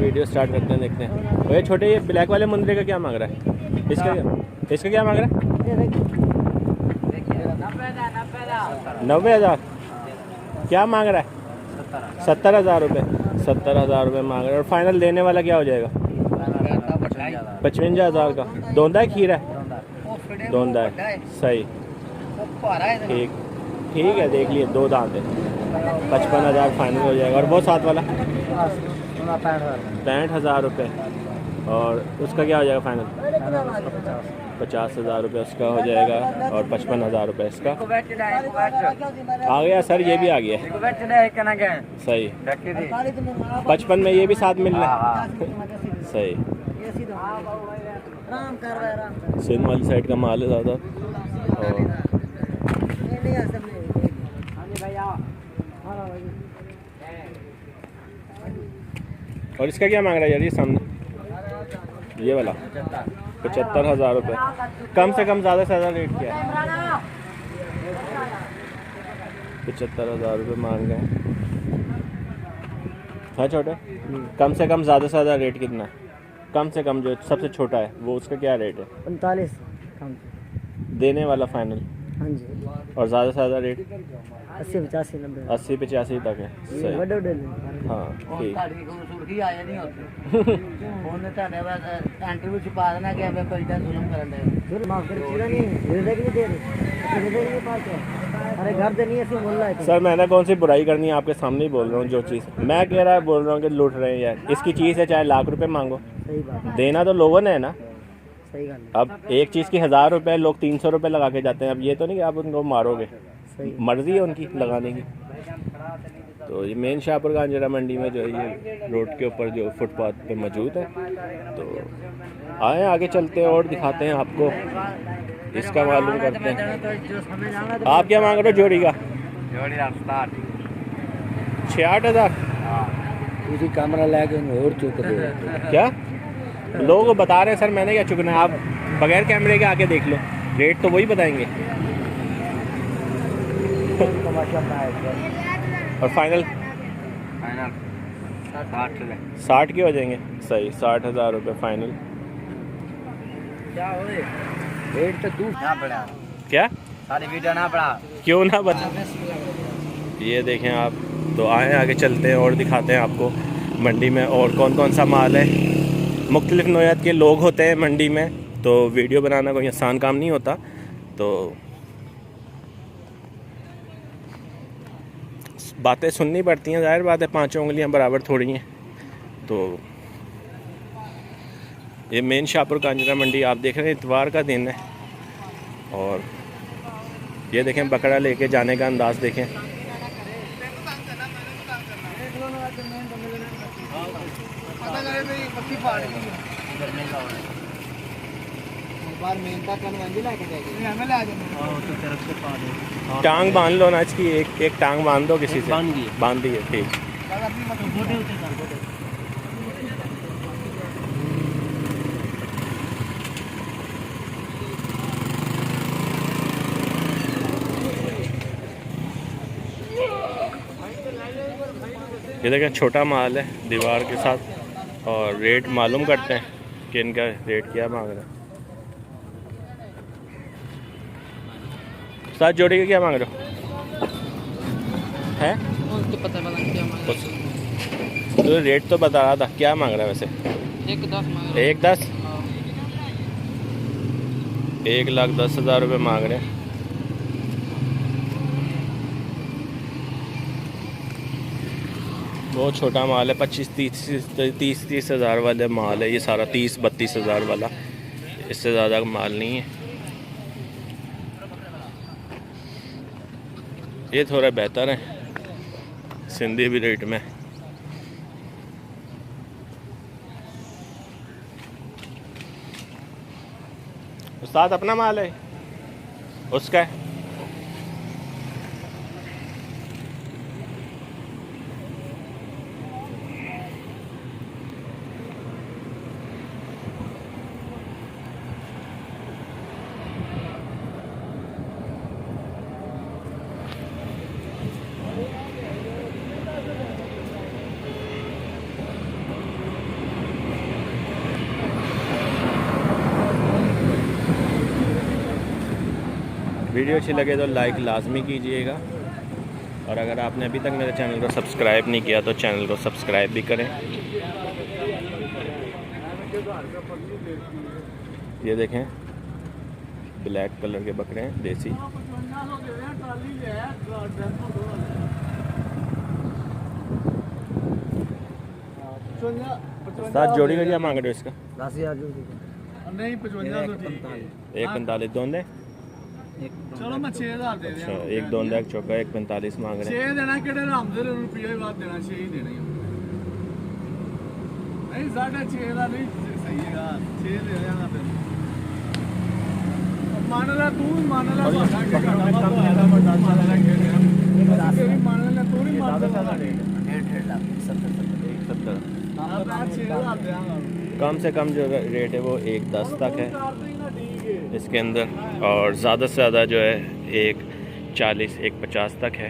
Video start करते हैं, देखते हैं। भैया छोटे ये ब्लैक वाले मुंदरे का क्या मांग रहा है? इसका क्या मांग रहा है? 90,000। क्या मांग रहा है? 70,000 रुपये। 70,000 रुपये मांग रहा है। और फाइनल देने वाला क्या हो जाएगा? 55,000 का। दोंदा है खीरा है? दोंदा है, सही, ठीक ठीक है, देख लिए 2 दांत है। 55,000 फाइनल हो जाएगा। और वो साथ वाला 65,000 रुपये। और उसका क्या हो जाएगा फाइनल? 50,000 रुपये उसका हो जाएगा। और 55,000 रुपये इसका आ गया सर। ये भी आ गया, सही। 55 में ये भी साथ मिल रहा है, सही। सिंध वाली साइड का माल है ज़्यादा। और इसका क्या मांग रहा है यार? ये सामने ये वाला 75,000 रुपये। कम से कम ज़्यादा से ज़्यादा रेट क्या है? 75,000 रुपये मांग रहे हैं। हाँ छोटा, कम से कम ज़्यादा से ज़्यादा रेट कितना है? कम से कम जो सबसे छोटा है वो उसका क्या रेट है? 45 देने वाला फाइनल। हाँ जी। और ज़्यादा से ज़्यादा रेट 80 85 90 80-85 तक है, सही। हाँ ठीक। सर मैंने कौन सी बुराई करनी है? आपके सामने ही बोल रहा हूँ जो चीज़ मैं कह रहा है, बोल रहा हूँ कि लूट रहे हैं यार। इसकी चीज़ है, चाहे लाख रुपए मांगो, सही बात। देना तो लोगों ने है ना। सही बात। अब एक चीज़ की 1,000 रुपये, लोग 300 रुपये लगा के जाते हैं। अब ये तो नहीं कि आप उनको मारोगे, मर्जी है उनकी लगाने की। तो ये मेन शाहपुर गांजरा मंडी में जो है, ये रोड के ऊपर जो फुटपाथ पे मौजूद है। तो आए आगे चलते हैं और दिखाते हैं आपको, इसका मालूम करते हैं। आप क्या मांग रहे हो जोड़ी का? 66,000। कैमरा लगे और चुक क्या लोगों को बता रहे हैं सर? मैंने क्या चुकना है? आप बगैर कैमरे के आके देख लो, रेट तो वही बताएंगे। और फाइनल 60 के हो जाएंगे, सही। 60,000 रुपये फाइनल। रेट तो तू ना पड़ा, क्या सारी वीडियो ना पड़ा, क्यों ना बता? ये देखें आप। तो आए आगे चलते हैं और दिखाते हैं आपको मंडी में और कौन कौन सा माल है। मुख्तलिफ़ नौइयत के लोग होते हैं मंडी में, तो वीडियो बनाना कोई आसान काम नहीं होता। तो बातें सुननी पड़ती हैं, ज़ाहिर बात है, 5 उंगलियां बराबर थोड़ी हैं। तो ये मेन शाहपुर कांजरा मंडी आप देख रहे हैं, इतवार का दिन है। और ये देखें बकरा लेके जाने का अंदाज़ देखें। टांग बांध लो ना इसकी, एक टांग बांध दो किसी से। बांध दी है, ठीक। ये देखिए छोटा माल है दीवार के साथ। और रेट मालूम करते हैं कि इनका रेट क्या मांग रहा है। साथ जोड़ी के क्या मांग रहे हो? है तो पता क्या मांग रहा है? तो रेट तो बता रहा था, क्या मांग रहा है वैसे? 1,10 मांग रहा है। 1,10? 1,10,000 रुपये मांग रहे हैं। बहुत छोटा माल है, 25-30 हज़ार वाले माल है ये सारा। 30-32 हज़ार वाला, इससे ज़्यादा माल नहीं है। ये थोड़ा बेहतर है, सिंधी भी रेट में। उस्ताद अपना माल है उसका है। वीडियो अच्छी लगे तो लाइक लाजमी कीजिएगा, और अगर आपने अभी तक मेरे चैनल को सब्सक्राइब नहीं किया तो चैनल को सब्सक्राइब भी करें। ये देखें ब्लैक कलर के बकरे हैं देसी। सात जोड़ी का क्या मांग रहे हो इसका? 10,000 नहीं 55 145 दोंदे। चलो मैं 6000 दे अच्छा, एक दोंदा एक चौका 145 मांग रहे हैं। 6 देना केड़े राम दे रुपये ही बात देना 6 ही देना ही नहीं 6.5 ਦਾ ਨਹੀਂ ਸਹੀ ਹੈਗਾ 6 ਦੇ ਦੇਣਾ ਫਿਰ ਮੰਨ ਲੈ ਤੂੰ ਵੀ ਮੰਨ ਲੈ ਵੱਡਾ ਕਿ ਘਾਟਾ ਵੱਡਾ ਮੰਨ ਲੈ ਕਿ ਤੇਰੀ ਮੰਨ ਲੈ ਤੂੰ ਨਹੀਂ ਮੰਨ ਲੈ 1.5 लाख 70 ਆਪਣਾ 6000 ਦੇਣਾ कम से कम जो रेट है वो 1.10 तक है इसके अंदर, और ज़्यादा से ज़्यादा जो है 1.40 1.50 तक है।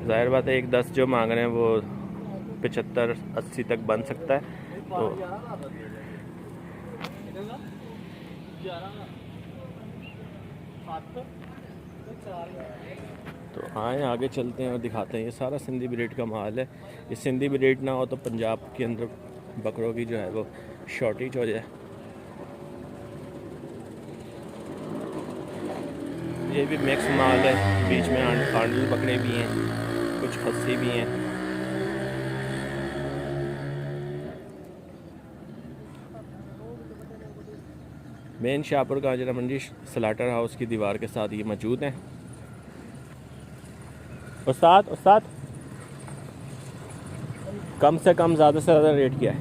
ज़ाहिर बात है 1.10 जो मांग रहे हैं वो 75-80 तक बन सकता है। तो आए आगे चलते हैं और दिखाते हैं। ये सारा सिंधी ब्रीड का माल है। ये सिंधी ब्रीड ना हो तो पंजाब के अंदर बकरों की जो है वो शॉर्टेज हो जाए। ये भी मिक्स माल है, बीच में आंडल बकरे भी हैं, कुछ खस्सी भी हैं। मेन शाहपुर का आजरा मंडी स्लाटर हाउस की दीवार के साथ ये मौजूद हैं। उस्ताद कम से कम ज़्यादा से ज़्यादा रेट क्या है?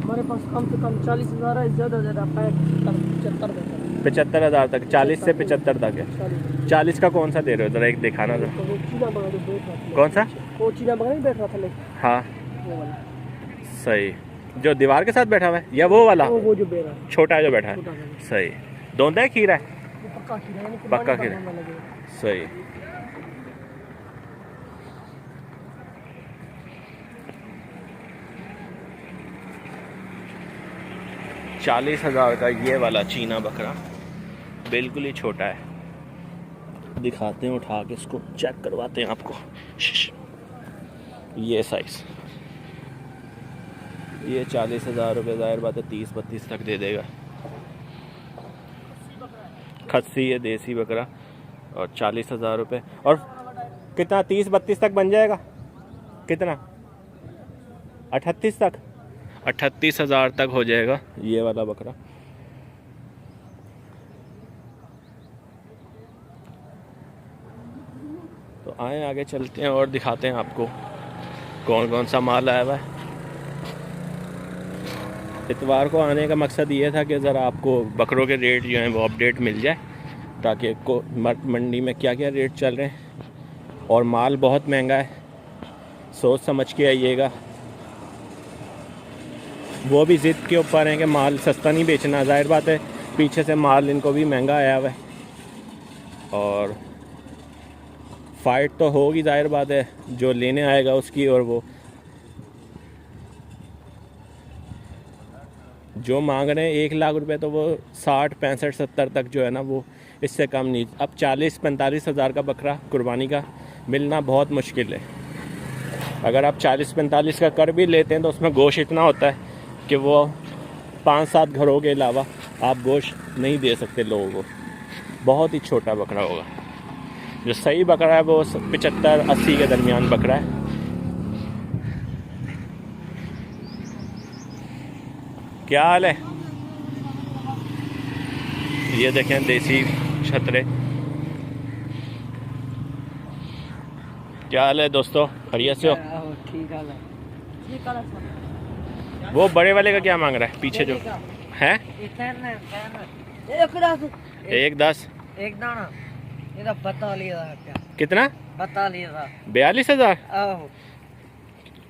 हमारे पास कम से कम 40,000 है, ज़्यादा 75,000 तक, 40 से 75 तक है। 40 का कौन सा दे रहे हो ज़रा एक दिखाना तो। कौन सा? वो चीना बगल में बैठ रहा था लेकिन हाँ वो वाला सही, जो दीवार के साथ बैठा हुआ है या वो वाला वो जो बेरा छोटा है जो बैठा है? सही। दोंदा है खीरा है? पक्का खीरा यानी कि पक्का पानी खीरा। भरना लगेगा। सही। $40,000 का ये वाला चीना बकरा बिल्कुल ही छोटा है। दिखाते हैं, उठा के इसको चेक करवाते हैं आपको। ये साइज, ये $40,000 ज़ाहिर बात है 30-32 तक दे देगा। खस्सी है देसी बकरा और $40,000 और कितना 30-32 तक बन जाएगा? कितना 38 तक? 38,000 तक हो जाएगा ये वाला बकरा। तो आए आगे चलते हैं और दिखाते हैं आपको कौन कौन सा माल आया हुआ है। इतवार को आने का मकसद ये था कि ज़रा आपको बकरों के रेट जो हैं वो अपडेट मिल जाए, ताकि मंडी में क्या क्या रेट चल रहे हैं। और माल बहुत महंगा है, सोच समझ के आइएगा। वो भी ज़िद के ऊपर हैं कि माल सस्ता नहीं बेचना। ज़ाहिर बात है पीछे से माल इनको भी महंगा आया हुआ है, और फ़ाइट तो होगी ज़ाहिर बात है जो लेने आएगा उसकी। और वो जो मांग रहे हैं 1 लाख रुपए, तो वो 60, 65, 70 तक जो है ना वो इससे कम नहीं। अब 40-45 हज़ार का बकरा कुर्बानी का मिलना बहुत मुश्किल है। अगर आप 40-45 का कर भी लेते हैं तो उसमें गोश्त इतना होता है कि वो 5-7 घरों के अलावा आप गोश्त नहीं दे सकते लोगों को। बहुत ही छोटा बकरा होगा। जो सही बकरा है वो 75-80 के दरमियान बकरा है। क्या हाल है? ये देखें देसी छतरे। क्या हाल है दोस्तों, खैरियत से हो? ठीक है। वो बड़े वाले का क्या मांग रहा है पीछे जो है? 1.10 एक दाना ये 42,000 क्या? कितना? 42,000। 42,000? आहो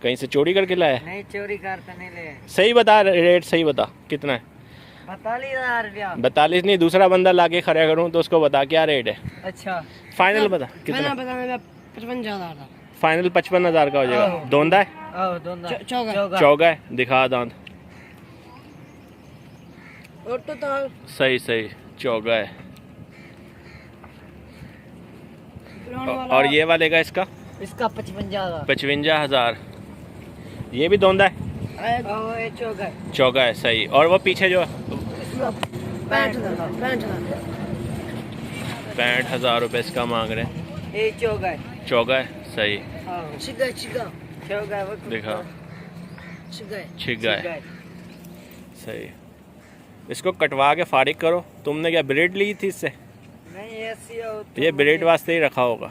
कहीं से चोरी करके लाया? नहीं चोरी करते नहीं ले। सही बता रेट, सही बता कितना है? 42,000 रुपया। 42 नहीं, दूसरा बंदा लाके खड़ा करूं तो उसको बता क्या रेट है। अच्छा फाइनल बता कितना? 55,000 था। फाइनल 55,000 का हो जाएगा। दोंदा है? चौगा है, दिखा दांत। और तो सही चौगा है। और ये वाले का इसका इसका 55,000। 55,000। ये भी धोंदा है, ये चौका है। चौका है, सही। और वो पीछे जो 65,000 रुपये इसका मांग रहे हैं। ये चौका है। चौका है, सही। चिगा चिगा चौका है वो। देखा, चिगा छिग है, सही। इसको कटवा के फारिग करो। तुमने क्या ब्रेड ली थी इससे? नहीं ऐसी हो ये ब्रेड वास्ते ही रखा होगा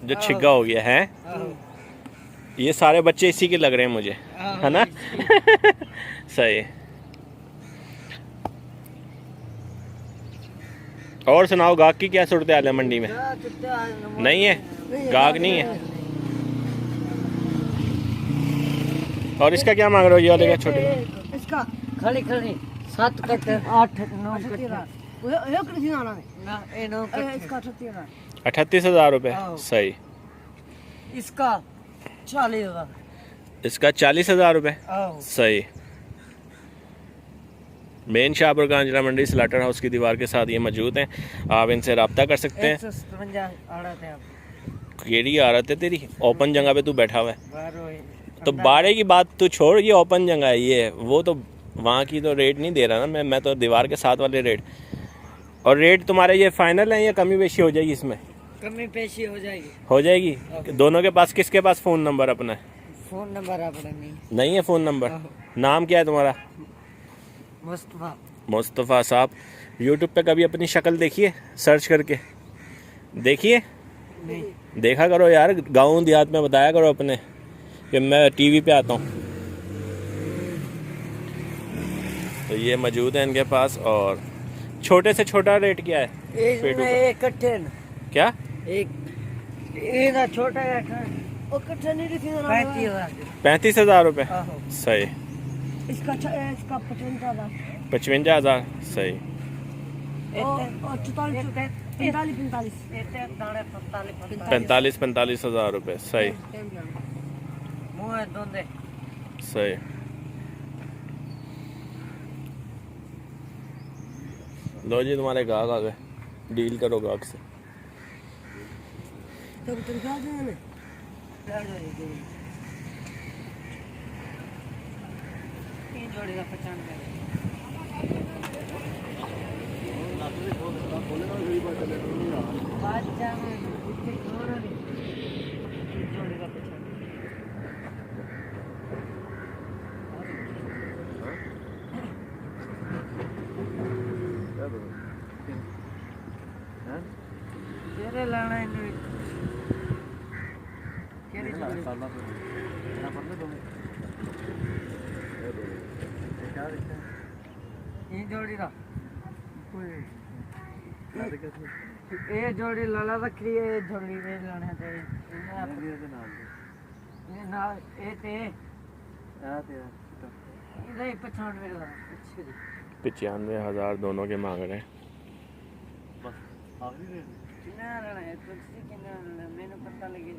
जो छिग्गा हो गया है। ये सारे बच्चे इसी के लग रहे हैं मुझे, है ना? सही। और सुनाओ, गाहक की क्या सूरत हाल है मंडी में? नहीं है, गाहक नहीं है। और इसका क्या मांग रहे हो, ये वाले का छोटे का? इसका खड़ी खड़ी 7 कट 8 9 कट ना ए 9 कट। इसका 38,000 रुपये, सही। इसका 40,000। इसका 40,000 रुपये, सही। मेन शाहपुर का अंजरा मंडी स्लाटर हाउस की दीवार के साथ ये मौजूद हैं। आप इनसे रब्ता कर सकते हैं। 157 आ रहे थे आप। केड़ी आ रहा थे तेरी, ओपन जगह पे तू बैठा हुआ है। बारह तो बाड़े की बात तू छोड़, ये ओपन जगह है, ये वो तो वहाँ की तो रेट नहीं दे रहा ना मैं तो दीवार के साथ वाले रेट। और रेट तुम्हारे ये फाइनल है या कमी बेशी हो जाएगी इसमें? कमी पेशी हो जाएगी। हो जाएगी। दोनों के पास, किसके पास फ़ोन नंबर अपना है? फोन नंबर अपना नहीं है फ़ोन नंबर। नाम क्या है तुम्हारा? मुस्तफा। मुस्तफ़ा साहब। यूट्यूब पे कभी अपनी शक्ल देखिए सर्च करके? देखिए, नहीं देखा करो यार, गाँव देहात में बताया करो अपने कि मैं टीवी पे आता हूँ। तो ये मौजूद है इनके पास। और छोटे से छोटा रेट क्या है पेटू का? एक कट्ठे न। क्या? एक ये ना छोटा है वो कट्ठे नहीं दिखी ना 35,000। 35,000 रुपये, आहो। सही। इसका 55,000। 55,000, सही। और 45,000 रुपये, सही मुँह है दोंदे। सही। लो जी, तुम्हारे गाहक आ गए, डील करो गाहक से। जोड़ी का 95। तेरे लाना है ये जोड़ी का ये जोड़ी लाला रखी है, जोड़ी ये लाने थे ये ना ये ते नहीं 95,000। 95,000 दोनों के मांग रहे हैं। कितना लेना है? तुझसे कितना लेना है? मैंने पता लगे।